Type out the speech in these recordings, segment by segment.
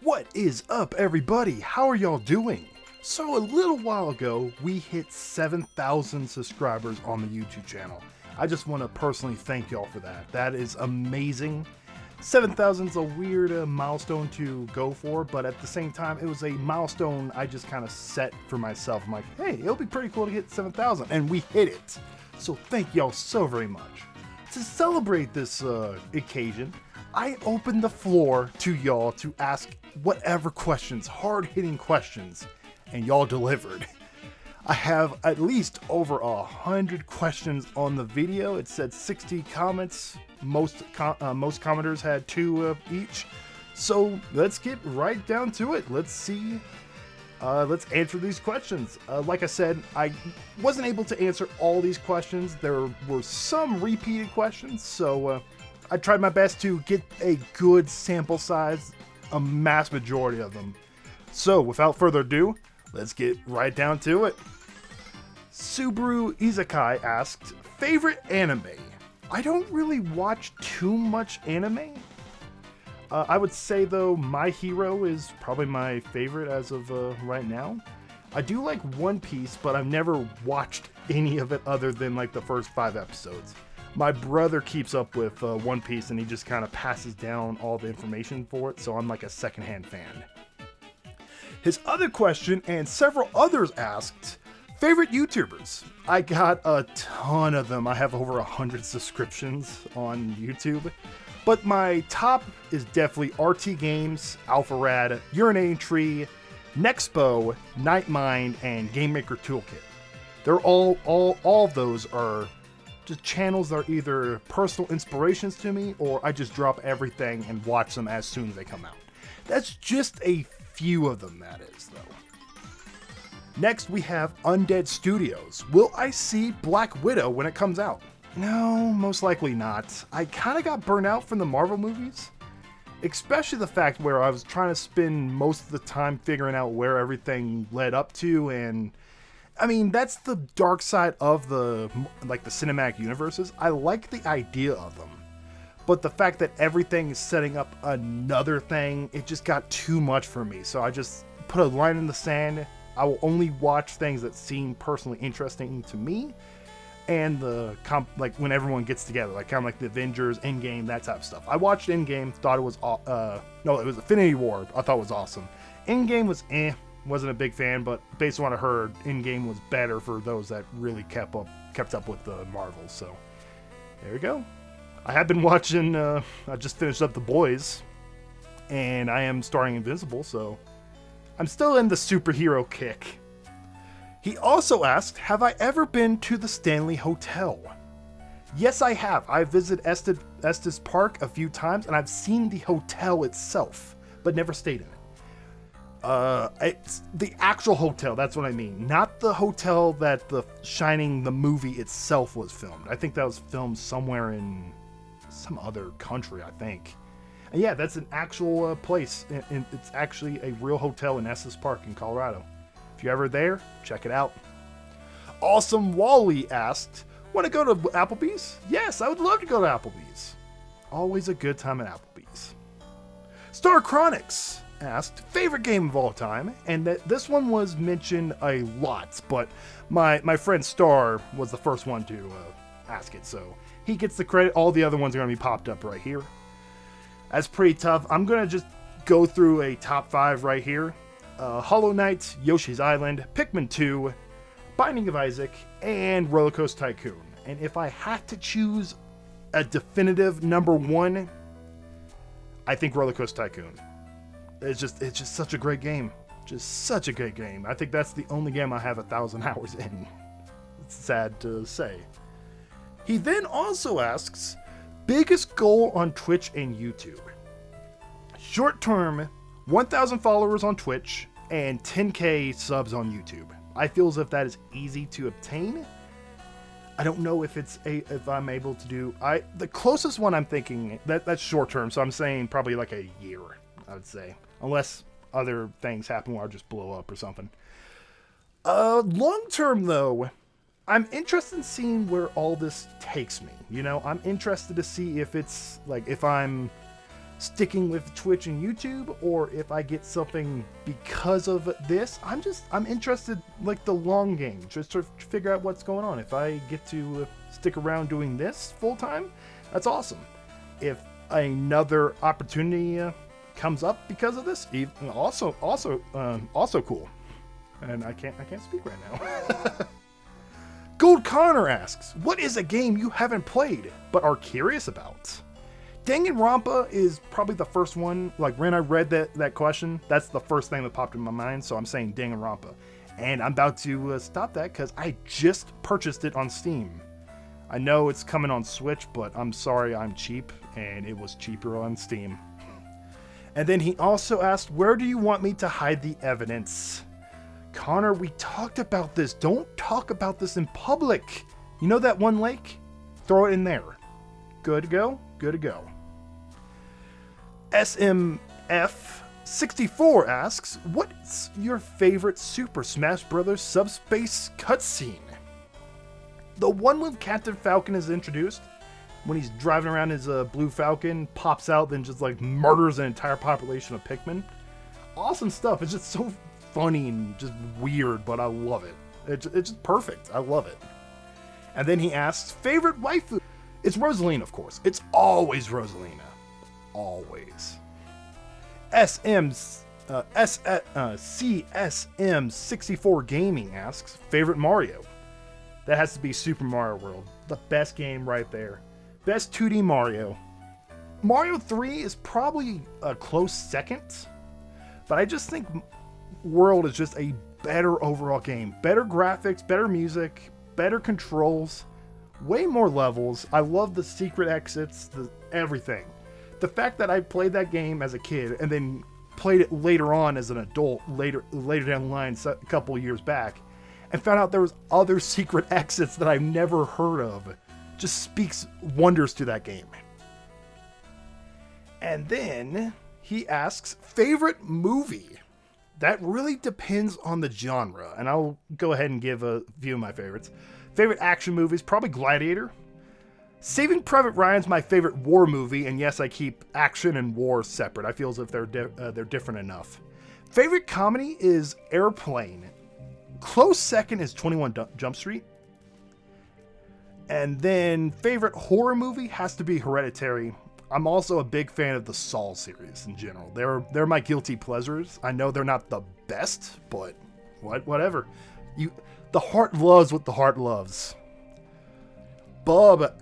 What is up, everybody? How are y'all doing? So a little while ago, we hit 7,000 subscribers on the YouTube channel. I just want to personally thank y'all for that. That is amazing. 7,000 is a weird milestone to go for, but at the same time, it was a milestone I just kind of set for myself. I'm like, hey, it'll be pretty cool to hit 7,000, and we hit it. So thank y'all so very much. To celebrate this occasion, I opened the floor to y'all to ask whatever questions, hard-hitting questions, and y'all delivered. I have at least over 100 questions on the video. It said 60 comments. Most commenters had 2 each. So let's get right down to it. Let's see. Let's answer these questions. Like I said, I wasn't able to answer all these questions. There were some repeated questions, so I tried my best to get a good sample size, a mass majority of them. So without further ado, let's get right down to it. Subaru Izakai asked, favorite anime? I don't really watch too much anime. I would say though, My Hero is probably my favorite as of right now. I do like One Piece, but I've never watched any of it other than like the first 5 episodes. My brother keeps up with One Piece and he just kind of passes down all the information for it, so I'm like a secondhand fan. His other question, and several others asked, favorite YouTubers? I got a ton of them. I have over 100 subscriptions on YouTube. But my top is definitely RT Games, AlphaRad, Urinating Tree, Nexpo, Nightmind, and Game Maker Toolkit. They're all of those are just channels that are either personal inspirations to me, or I just drop everything and watch them as soon as they come out. That's just a few of them, that is, though. Next, we have Undead Studios. Will I see Black Widow when it comes out? No, most likely not. I kind of got burnt out from the Marvel movies. Especially the fact where I was trying to spend most of the time figuring out where everything led up to, and I mean, that's the dark side of the cinematic universes. I like the idea of them, but the fact that everything is setting up another thing, it just got too much for me. So I just put a line in the sand. I will only watch things that seem personally interesting to me, and like when everyone gets together, like kind of like the Avengers, Endgame, that type of stuff. I watched Endgame, thought it was no, it was Infinity War. I thought it was awesome. Endgame was wasn't a big fan, but based on what I heard, Endgame was better for those that really kept up with the Marvels. So there we go. I have been watching. I just finished up The Boys, and I am starting Invincible, so I'm still in the superhero kick. He also asked, have I ever been to the Stanley Hotel? Yes, I have. I visited Estes Park a few times, and I've seen the hotel itself, but never stayed in it. It's the actual hotel, that's what I mean. Not the hotel that The Shining, the movie itself, was filmed. I think that was filmed somewhere in some other country, I think. And yeah, that's an actual place. It's actually a real hotel in Estes Park in Colorado. If you're ever there, check it out. Awesomewalle asked, want to go to Applebee's? Yes, I would love to go to Applebee's. Always a good time at Applebee's. Star Chronics asked, favorite game of all time? And this one was mentioned a lot, but my friend Star was the first one to ask it, so he gets the credit. All the other ones are going to be popped up right here. That's pretty tough. I'm going to just go through a top 5 right here. Hollow Knight, Yoshi's Island, Pikmin 2, Binding of Isaac, and Roller Coaster Tycoon. And if I had to choose a definitive number 1, I think Roller Coaster Tycoon. It's just such a great game. Just such a great game. I think that's the only game I have 1,000 hours in. It's sad to say. He then also asks, biggest goal on Twitch and YouTube? Short term, 1,000 followers on Twitch and 10k subs on YouTube. I feel as if that is easy to obtain. I don't know if I'm able to do. The closest one I'm thinking that's short term, so I'm saying probably like a year. I would say, unless other things happen where I just blow up or something. Long term though, I'm interested in seeing where all this takes me. You know, I'm interested to see if it's like if I'm sticking with Twitch and YouTube, or if I get something because of this. I'm interested, like, the long game, just to figure out what's going on. If I get to stick around doing this full time, that's awesome. If another opportunity comes up because of this, also cool. And I can't speak right now. Gold Connor asks, what is a game you haven't played but are curious about? Danganronpa is probably the first one. Like, when I read that question, that's the first thing that popped in my mind, so I'm saying Danganronpa. And I'm about to stop that because I just purchased it on Steam. I know it's coming on Switch, but I'm sorry, I'm cheap, and it was cheaper on Steam. And then he also asked, where do you want me to hide the evidence? Connor, we talked about this. Don't talk about this in public. You know that one lake? Throw it in there. Good to go? Good to go. SMF64 asks, what's your favorite Super Smash Bros. Subspace cutscene? The one when Captain Falcon is introduced, when he's driving around his blue Falcon, pops out, then just like murders an entire population of Pikmin. Awesome stuff. It's just so funny and just weird, but I love it. It's just perfect. I love it. And then he asks, favorite waifu? It's Rosalina, of course. It's always Rosalina. Always. CSM64 Gaming asks, favorite Mario? That has to be Super Mario World. The best game right there. Best 2D Mario. Mario 3 is probably a close second, but I just think World is just a better overall game. Better graphics, better music, better controls, way more levels. I love the secret exits, everything. The fact that I played that game as a kid and then played it later on as an adult, later down the line, a couple of years back, and found out there was other secret exits that I've never heard of, just speaks wonders to that game. And then he asks, favorite movie? That really depends on the genre, and I'll go ahead and give a few of my favorites. Favorite action movies, probably Gladiator. Saving Private Ryan's my favorite war movie, and yes, I keep action and war separate. I feel as if they're different enough. Favorite comedy is Airplane. Close second is 21 Jump Street. And then favorite horror movie has to be Hereditary. I'm also a big fan of the Saw series in general. They're my guilty pleasures. I know they're not the best, but whatever. The heart loves what the heart loves. Bub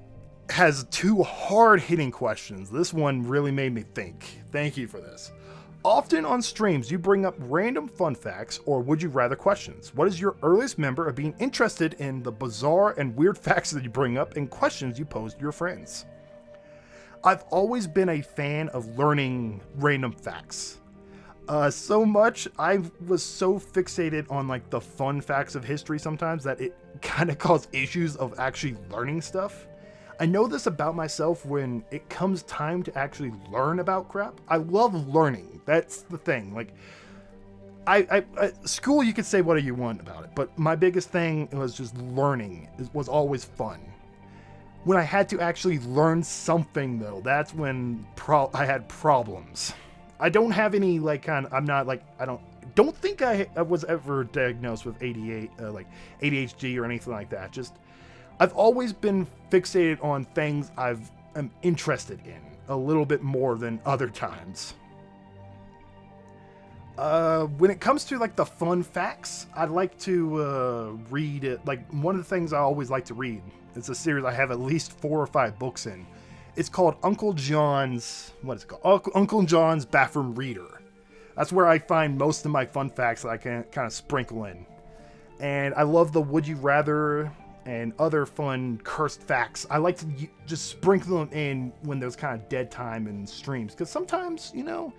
has two hard-hitting questions. This one really made me think. Thank you for this. Often on streams, you bring up random fun facts or would you rather questions. What is your earliest memory of being interested in the bizarre and weird facts that you bring up and questions you pose to your friends? I've always been a fan of learning random facts. So much, I was so fixated on like the fun facts of history sometimes that it kind of caused issues of actually learning stuff. I know this about myself when it comes time to actually learn about crap. I love learning. That's the thing. Like, I school, you could say whatever you want about it, but my biggest thing was just learning. It was always fun. When I had to actually learn something, though, that's when I had problems. I don't have any, like, I'm not, like, I don't think I was ever diagnosed with ADHD or anything like that. Just, I've always been fixated on things I'm interested in a little bit more than other times. When it comes to like the fun facts, I'd like to read it. Like, one of the things I always like to read, it's a series I have at least 4 or 5 books in. It's called Uncle John's, what is it called? Uncle John's Bathroom Reader. That's where I find most of my fun facts that I can kind of sprinkle in. And I love the Would You Rather and other fun cursed facts. I like to just sprinkle them in when there's kind of dead time in streams. Because sometimes, you know,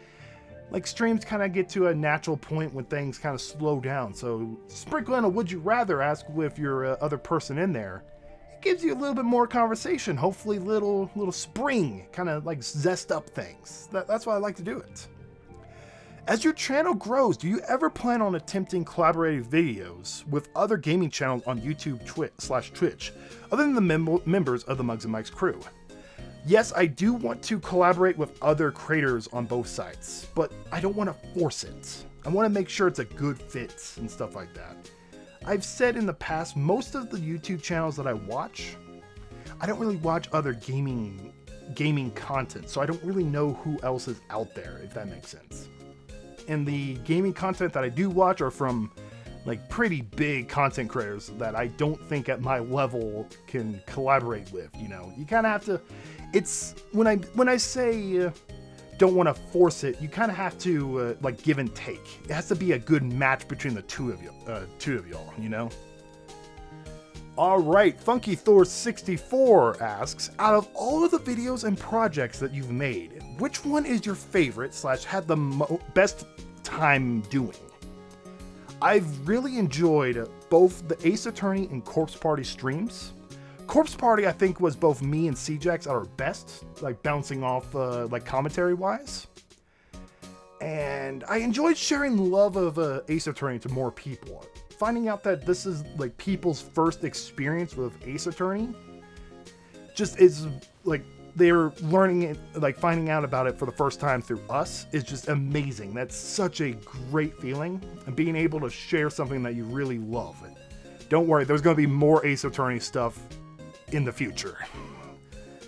like streams kind of get to a natural point when things kind of slow down. So sprinkle in a Would You Rather, ask with your other person in there. It gives you a little bit more conversation. Hopefully little spring, kind of like zest up things. That's why I like to do it. As your channel grows, do you ever plan on attempting collaborative videos with other gaming channels on YouTube /Twitch, other than the members of the Mugs and Mikes crew? Yes, I do want to collaborate with other creators on both sites, but I don't want to force it. I want to make sure it's a good fit and stuff like that. I've said in the past, most of the YouTube channels that I watch, I don't really watch other gaming content, so I don't really know who else is out there, if that makes sense. And the gaming content that I do watch are from like pretty big content creators that I don't think at my level can collaborate with, you know. You kind of have to, it's when I say don't want to force it, you kind of have to like give and take. It has to be a good match between the two of y'all, you know. All right, Funky Thor 64 asks, out of all of the videos and projects that you've made, which one is your favorite / had the best time doing? I've really enjoyed both the Ace Attorney and Corpse Party streams. Corpse Party, I think, was both me and CJax at our best, like bouncing off like commentary wise. And I enjoyed sharing the love of Ace Attorney to more people. Finding out that this is like people's first experience with Ace Attorney just is like they're learning it, like finding out about it for the first time through us is just amazing. That's such a great feeling, and being able to share something that you really love. Don't worry, there's going to be more Ace Attorney stuff in the future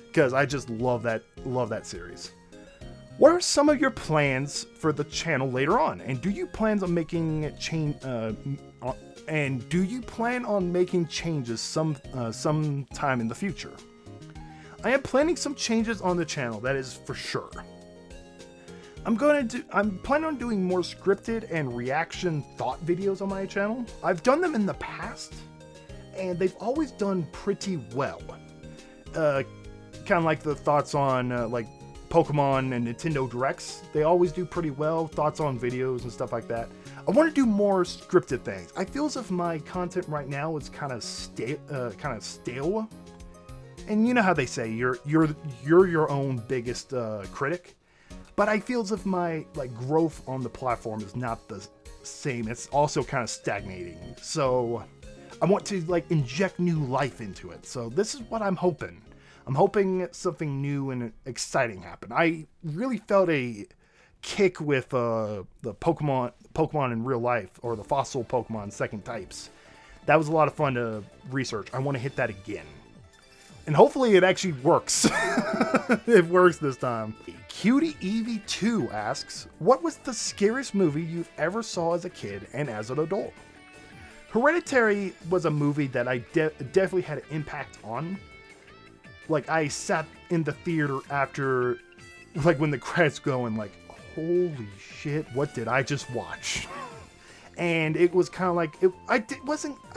because I just love that series. What are some of your plans for the channel later on, and do you plan on making changes sometime in the future? I am planning some changes on the channel, that is for sure. I'm planning on doing more scripted and reaction thought videos on my channel. I've done them in the past, and they've always done pretty well. Kind of like the thoughts on like Pokemon and Nintendo Directs. They always do pretty well, thoughts on videos and stuff like that. I want to do more scripted things. I feel as if my content right now is kind of stale. And you know how they say you're your own biggest critic, but I feel as if my like growth on the platform is not the same. It's also kind of stagnating. So I want to like inject new life into it. So this is what I'm hoping. I'm hoping something new and exciting happen. I really felt a kick with the Pokemon in real life, or the fossil Pokemon second types. That was a lot of fun to research. I want to hit that again. And hopefully it actually works. It works this time. Cutie Evie 2 asks, what was the scariest movie you've ever saw as a kid and as an adult? Hereditary was a movie that I definitely had an impact on. Like, I sat in the theater after, like, when the credits go and like, holy shit, what did I just watch? And it was kind of like, I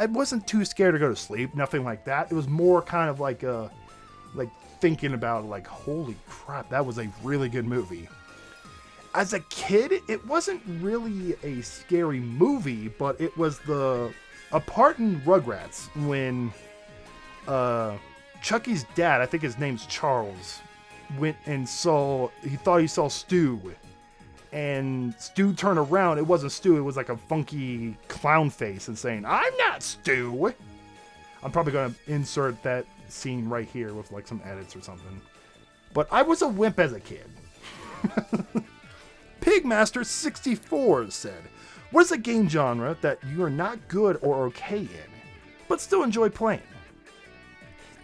wasn't too scared to go to sleep, nothing like that. It was more kind of like thinking about like, holy crap, that was a really good movie. As a kid, it wasn't really a scary movie, but it was a part in Rugrats when Chucky's dad, I think his name's Charles, went and he thought he saw Stu. And Stu turned around. It wasn't Stu. It was like a funky clown face and saying, "I'm not Stu." I'm probably going to insert that scene right here with like some edits or something. But I was a wimp as a kid. Pigmaster64 said, what is a game genre that you are not good or okay in, but still enjoy playing?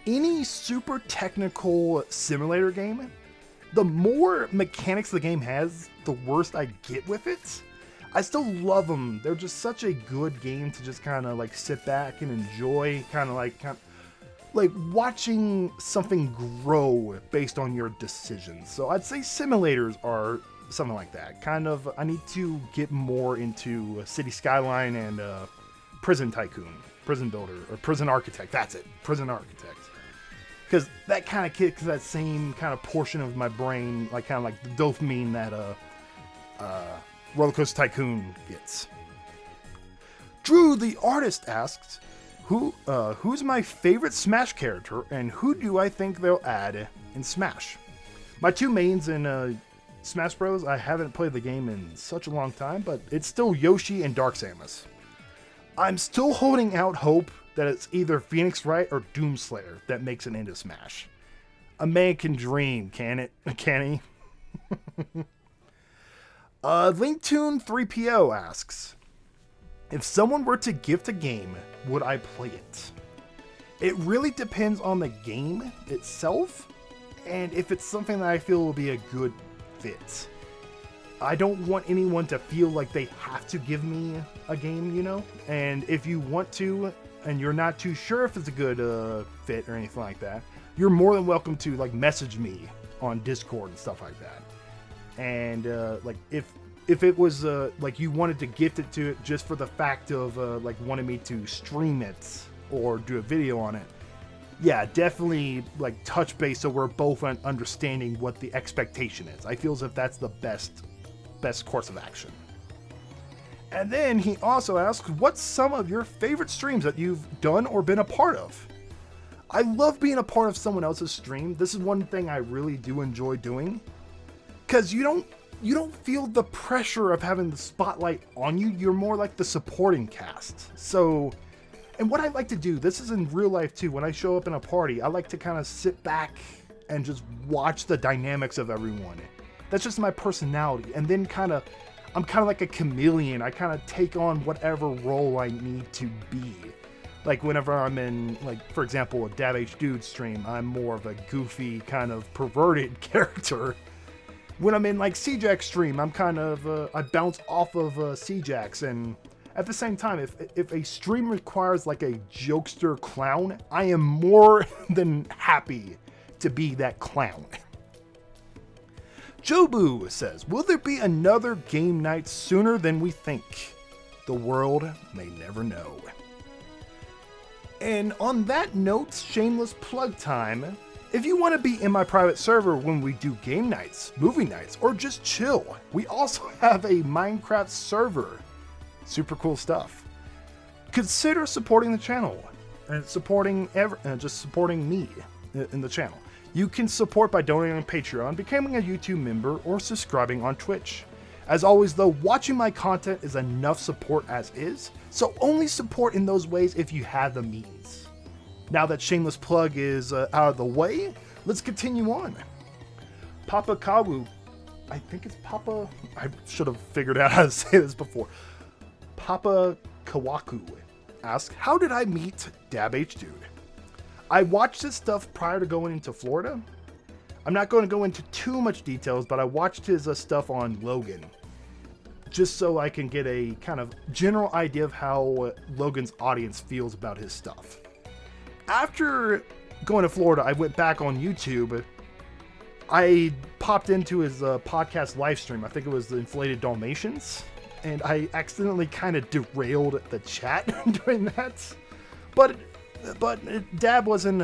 Any super technical simulator game? The more mechanics the game has, the worse I get with it. I still love them. They're just such a good game to just kind of like sit back and enjoy, kind of like watching something grow based on your decisions. So I'd say simulators are something like that. Kind of, I need to get more into City Skyline and Prison Tycoon, Prison Builder, or Prison Architect. That's it, Prison Architect. Because that kind of kicks that same kind of portion of my brain, like kind of like the dopamine that Roller Coaster Tycoon gets. Drew the Artist asks, who's my favorite Smash character, and who do I think they'll add in Smash? My two mains in Smash Bros. I haven't played the game in such a long time, but it's still Yoshi and Dark Samus. I'm still holding out hope that it's either Phoenix Wright or Doomslayer that makes it into Smash. A man can dream, can it? Can he? LinkToon 3PO asks, if someone were to gift a game, would I play it? It really depends on the game itself, and if it's something that I feel will be a good fit. I don't want anyone to feel like they have to give me a game, you know? And if you want to, and you're not too sure if it's a good fit or anything like that, you're more than welcome to like message me on Discord and stuff like that. And like if it was like you wanted to gift it to it just for the fact of like wanting me to stream it or do a video on it, yeah, definitely like touch base so we're both understanding what the expectation is. I feel as if that's the best course of action. And then he also asks, what's some of your favorite streams that you've done or been a part of? I love being a part of someone else's stream. This is one thing I really do enjoy doing, because you don't feel the pressure of having the spotlight on you. You're more like the supporting cast. So, and what I like to do, this is in real life too, when I show up in a party, I like to kind of sit back and just watch the dynamics of everyone. That's just my personality. And then I'm kind of like a chameleon. I kind of take on whatever role I need to be. Like whenever I'm in, like, for example, a Zdude stream, I'm more of a goofy, kind of perverted character. When I'm in like C-Jack stream, I'm kind of, I bounce off of C-Jacks. And at the same time, if a stream requires like a jokester clown, I am more than happy to be that clown. Jobu says, will there be another game night sooner than we think? The world may never know. And on that note, shameless plug time. If you want to be in my private server when we do game nights, movie nights, or just chill, we also have a Minecraft server. Super cool stuff. Consider supporting the channel and supporting just supporting me in the channel. You can support by donating on Patreon, becoming a YouTube member, or subscribing on Twitch. As always though, watching my content is enough support as is, so only support in those ways if you have the means. Now that shameless plug is out of the way, let's continue on. Papa Kawu, I think it's Papa, I should have figured out how to say this before. Papa Kawaku asks, how did I meet DabHDude? I watched his stuff prior to going into Florida. I'm not going to go into too much details, but I watched his stuff on Logan, just so I can get a kind of general idea of how Logan's audience feels about his stuff. After going to Florida, I went back on YouTube. I popped into his podcast live stream. I think it was the Inflated Dalmatians, and I accidentally kind of derailed the chat during that. But Dab wasn't.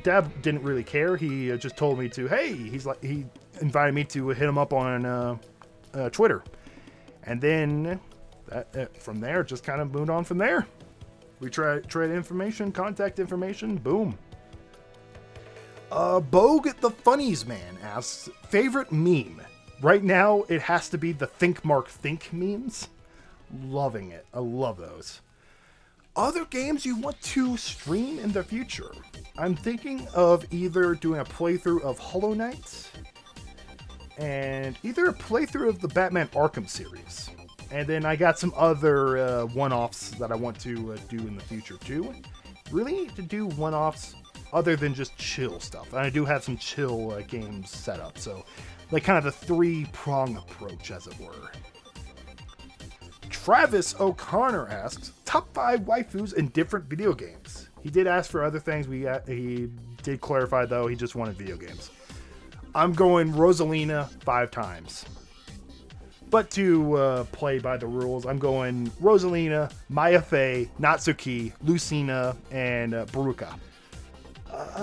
Dab didn't really care. He just told me to. Hey, he invited me to hit him up on Twitter, and then from there, just kind of moved on from there. We trade information, contact information, boom. Bogue the Funnies Man asks, favorite meme? Right now, it has to be the Think Mark Think memes. Loving it. I love those. Other games you want to stream in the future? I'm thinking of either doing a playthrough of Hollow Knight and either a playthrough of the Batman Arkham series. And then I got some other one-offs that I want to do in the future too. Really need to do one-offs other than just chill stuff. And I do have some chill games set up. So like kind of the three-prong approach, as it were. Travis O'Connor asks, top 5 waifus in different video games. He did ask for other things. He did clarify, though, he just wanted video games. I'm going Rosalina 5 times. But to play by the rules, I'm going Rosalina, Maya Fey, Natsuki, Lucina, and Baruka.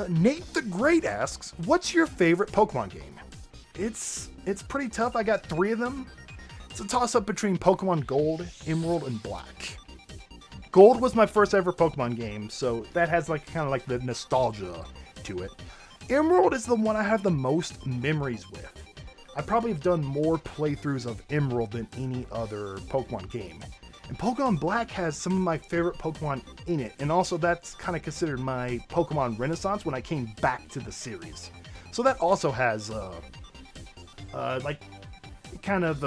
Nate the Great asks, what's your favorite Pokemon game? It's pretty tough. I got 3 of them. It's a toss-up between Pokemon Gold, Emerald, and Black. Gold was my first ever Pokemon game, so that has like kind of like the nostalgia to it. Emerald is the one I have the most memories with. I probably have done more playthroughs of Emerald than any other Pokemon game. And Pokemon Black has some of my favorite Pokemon in it, and also that's kind of considered my Pokemon Renaissance when I came back to the series. So that also has like kind of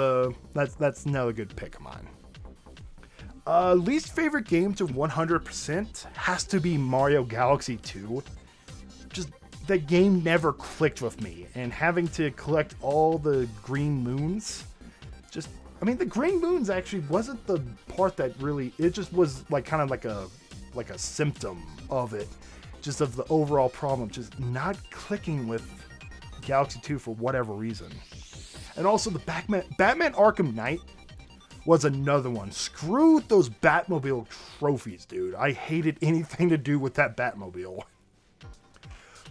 that's another good pick of mine. Least favorite game to 100% has to be Mario Galaxy 2. Just the game never clicked with me, and having to collect all the green moons, the green moons actually wasn't the part that really, it just was like kind of like a symptom of it, just of the overall problem, just not clicking with Galaxy 2 for whatever reason. And also the Batman Arkham Knight was another one. Screw those Batmobile trophies, dude. I hated anything to do with that Batmobile.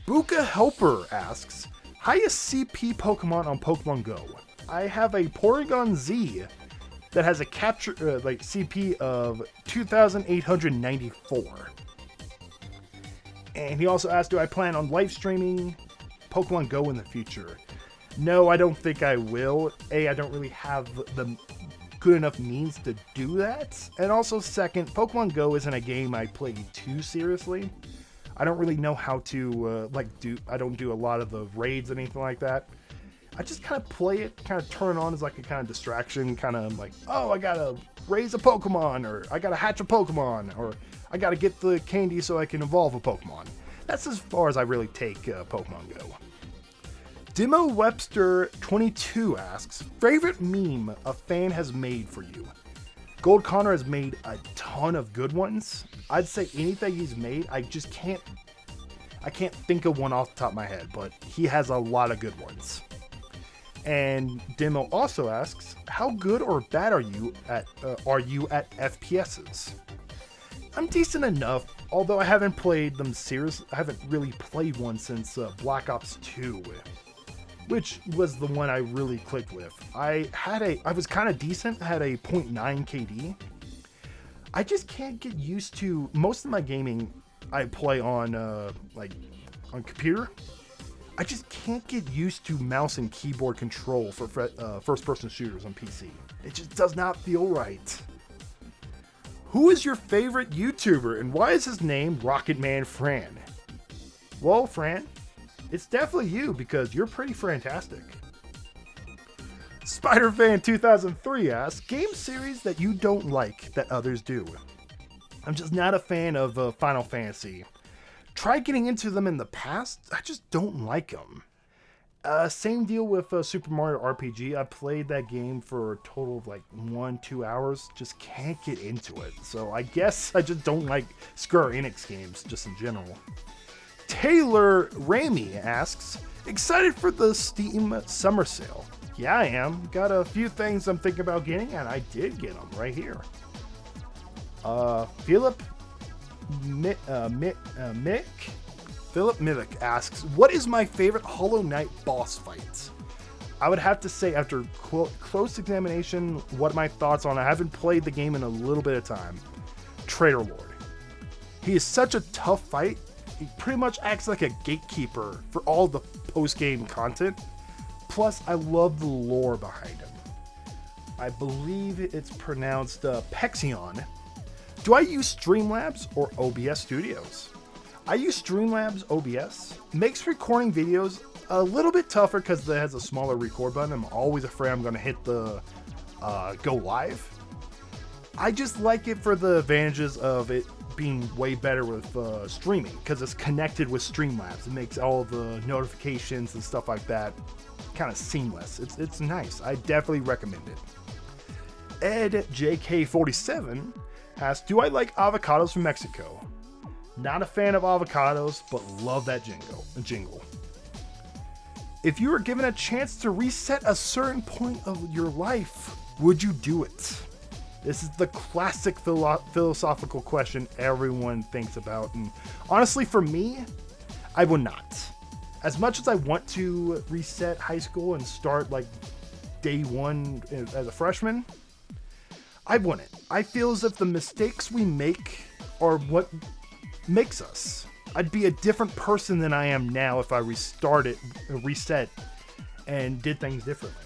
Buka Helper asks, highest CP Pokemon on Pokemon Go? I have a Porygon Z that has a capture CP of 2,894. And he also asked, do I plan on live streaming Pokemon Go in the future? No, I don't think I will. A, I don't really have the good enough means to do that. And also second, Pokemon Go isn't a game I play too seriously. I don't really know how to I don't do a lot of the raids or anything like that. I just kind of play it, kind of turn it on as like a kind of distraction, kind of like, oh, I gotta raise a Pokemon, or I gotta hatch a Pokemon, or I gotta get the candy so I can evolve a Pokemon. That's as far as I really take Pokemon Go. Demo Webster 22 asks, favorite meme a fan has made for you? Gold Connor has made a ton of good ones. I'd say anything he's made, I can't think of one off the top of my head, but he has a lot of good ones. And Demo also asks, how good or bad are you at FPSs? I'm decent enough, although I haven't played them seriously. I haven't really played one since Black Ops 2, which was the one I really clicked with. I was kind of decent. I had a 0.9 KD. I just can't get used to, most of my gaming I play on on computer. I just can't get used to mouse and keyboard control for first-person shooters on PC. It just does not feel right. Who is your favorite YouTuber, and why is his name Rocketman Fran? Well, Fran, it's definitely you, because you're pretty fantastic. SpiderFan2003 asks, game series that you don't like that others do. I'm just not a fan of Final Fantasy. Tried getting into them in the past, I just don't like them. Same deal with Super Mario RPG. I played that game for a total of like 1-2 hours. Just can't get into it. So I guess I just don't like Square Enix games, just in general. Taylor Ramey asks, excited for the Steam summer sale? Yeah, I am. Got a few things I'm thinking about getting, and I did get them right here. Philip Mivick asks, what is my favorite Hollow Knight boss fight? I would have to say, after close examination, what are my thoughts on it? I haven't played the game in a little bit of time. Traitor Lord. He is such a tough fight. He pretty much acts like a gatekeeper for all the post-game content. Plus, I love the lore behind him. I believe it's pronounced Pexion. Do I use Streamlabs or OBS Studios? I use Streamlabs OBS. Makes recording videos a little bit tougher because it has a smaller record button. I'm always afraid I'm going to hit the go live. I just like it for the advantages of it being way better with streaming, because it's connected with Streamlabs. It makes all the notifications and stuff like that kind of seamless. It's nice. I definitely recommend it. Ed JK47 asks, do I like avocados from Mexico? Not a fan of avocados, but love that jingle. If you were given a chance to reset a certain point of your life, would you do it? This is the classic philosophical question everyone thinks about, and honestly, for me, I would not. As much as I want to reset high school and start like day one as a freshman, I wouldn't. I feel as if the mistakes we make are what makes us. I'd be a different person than I am now if I reset, and did things differently.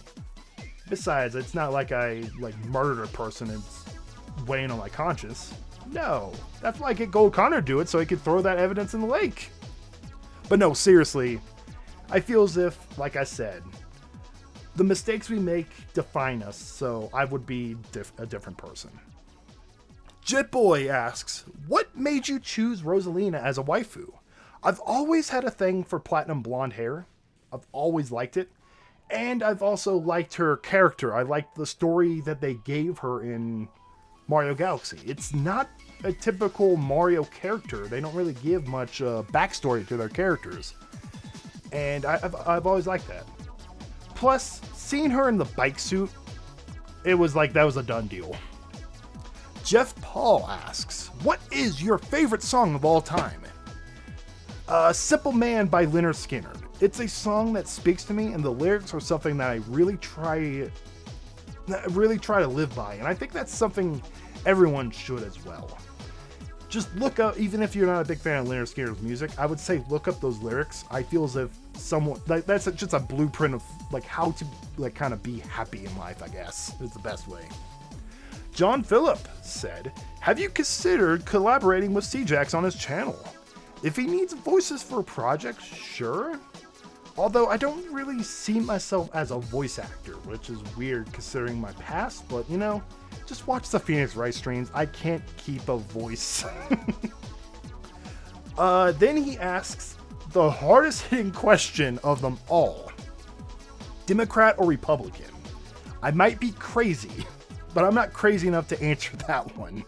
Besides, it's not like I murdered a person and it's weighing on my conscience. No, that's why I get Gold Connor to do it, so he could throw that evidence in the lake. But no, seriously, I feel as if, like I said, the mistakes we make define us, so I would be a different person. Jitboy asks, what made you choose Rosalina as a waifu? I've always had a thing for platinum blonde hair. I've always liked it. And I've also liked her character. I liked the story that they gave her in Mario Galaxy. It's not a typical Mario character. They don't really give much backstory to their characters. And I've always liked that. Plus, seeing her in the bike suit, it was like that was a done deal. Jeff Paul asks, what is your favorite song of all time? Simple Man by Lynyrd Skynyrd. It's a song that speaks to me, and the lyrics are something that I really try to live by, and I think that's something everyone should as well. Just look up, even if you're not a big fan of Lynyrd Skynyrd's music, I would say look up those lyrics. I feel as if someone, like, that's just a blueprint of like how to like kind of be happy in life, I guess, is the best way. John Phillip said, have you considered collaborating with CJax on his channel? If he needs voices for a project, sure. Although I don't really see myself as a voice actor, which is weird considering my past, but you know, just watch the Phoenix Wright streams. I can't keep a voice. Then he asks the hardest hitting question of them all. Democrat or Republican? I might be crazy, but I'm not crazy enough to answer that one.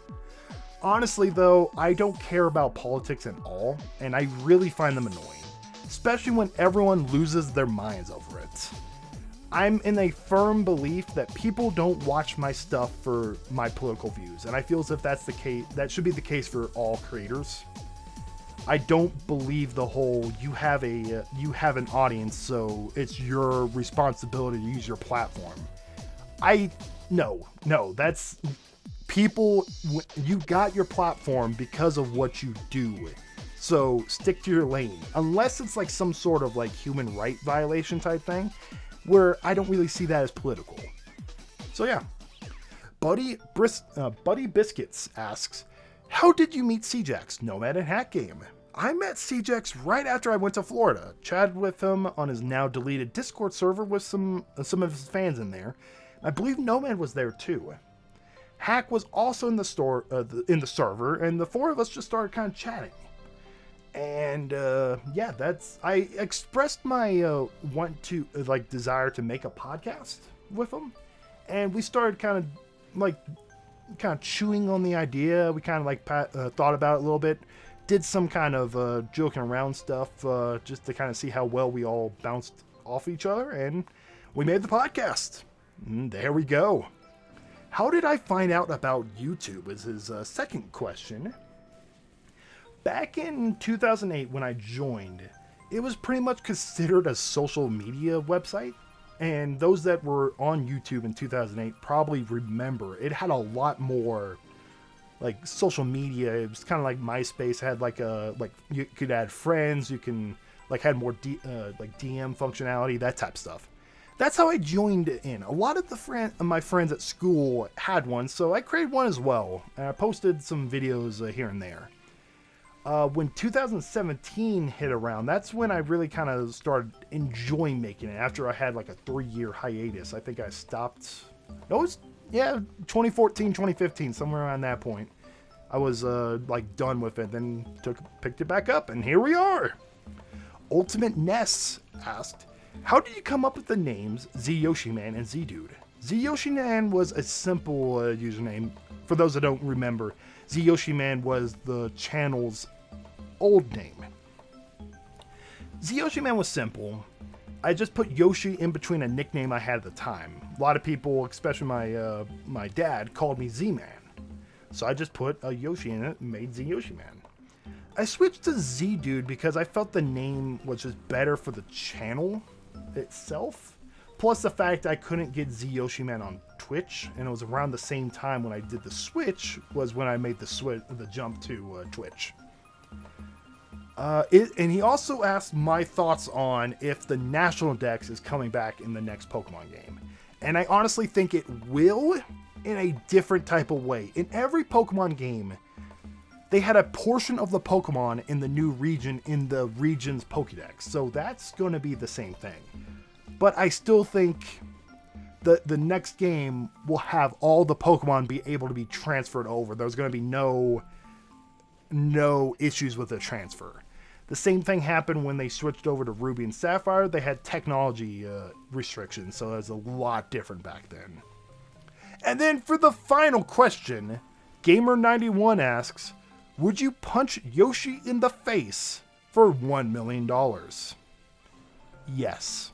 Honestly though, I don't care about politics at all, and I really find them annoying. Especially when everyone loses their minds over it. I'm in a firm belief that people don't watch my stuff for my political views, and I feel as if that's the case. That should be the case for all creators. I don't believe the whole you have an audience, so it's your responsibility to use your platform. No, that's people. You got your platform because of what you do. So stick to your lane, unless it's like some sort of like human right violation type thing, where I don't really see that as political. So yeah, Buddy Biscuits asks, how did you meet CJax, Nomad and Hack Game? I met CJax right after I went to Florida, chatted with him on his now deleted Discord server with some of his fans in there. I believe Nomad was there too. Hack was also in the server, and the four of us just started kind of chatting. And yeah, I expressed my desire to make a podcast with him, and we started kind of chewing on the idea. We kind of thought about it a little bit, did some kind of joking around stuff just to kind of see how well we all bounced off each other, and we made the podcast. And there we go. How did I find out about YouTube is his second question. Back in 2008 when I joined, it was pretty much considered a social media website, and those that were on YouTube in 2008 probably remember it had a lot more like social media. It was kind of like MySpace, had like you could add friends, you can had more DM functionality, that type of stuff. That's how I joined in. A lot of my friends at school had one, so I created one as well, and I posted some videos here and there. When 2017 hit around, that's when I really kind of started enjoying making it. After I had like a 3-year hiatus, I think I stopped. No, it was 2014, 2015, somewhere around that point. I was done with it, then picked it back up, and here we are. Ultimate Ness asked, how did you come up with the names ZYoshiMan and Zdude? ZYoshiMan was a simple username. For those that don't remember, ZYoshiMan was the channel's old name. ZYoshiMan was simple. I just put Yoshi in between a nickname I had at the time. A lot of people, especially my dad, called me Z-Man. So I just put a Yoshi in it and made ZYoshiMan. I switched to Zdude because I felt the name was just better for the channel itself. Plus the fact I couldn't get ZYoshiMan on Twitch, and it was around the same time when I did the switch was when I made the jump to Twitch. And he also asked my thoughts on if the National Dex is coming back in the next Pokemon game. And I honestly think it will, in a different type of way. In every Pokemon game, they had a portion of the Pokemon in the new region in the region's Pokédex. So that's going to be the same thing. But I still think the next game will have all the Pokemon be able to be transferred over. There's going to be no issues with the transfer. The same thing happened when they switched over to Ruby and Sapphire. They had technology restrictions, so it was a lot different back then. And then for the final question, Gamer91 asks, would you punch Yoshi in the face for $1 million? Yes.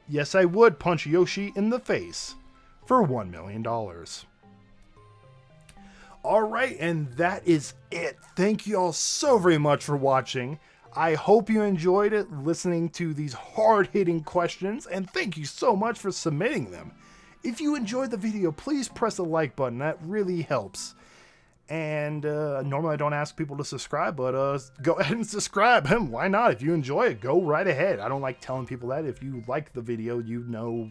Yes, I would punch Yoshi in the face for $1 million. Alright, and that is it. Thank you all so very much for watching. I hope you enjoyed it, listening to these hard-hitting questions, and thank you so much for submitting them. If you enjoyed the video, please press the like button. That really helps. And normally I don't ask people to subscribe, but go ahead and subscribe. Why not? If you enjoy it, go right ahead. I don't like telling people that. If you like the video, you know,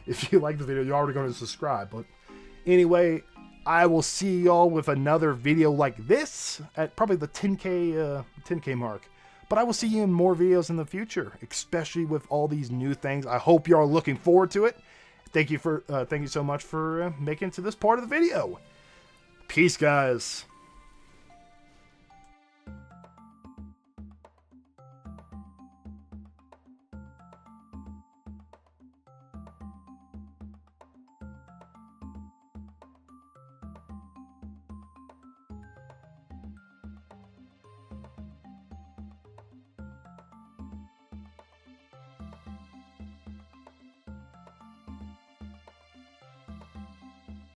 if you like the video, you're already going to subscribe. But anyway, I will see y'all with another video like this at probably the 10K mark. But I will see you in more videos in the future, especially with all these new things. I hope you are looking forward to it. Thank you so much for making it to this part of the video. Peace, guys.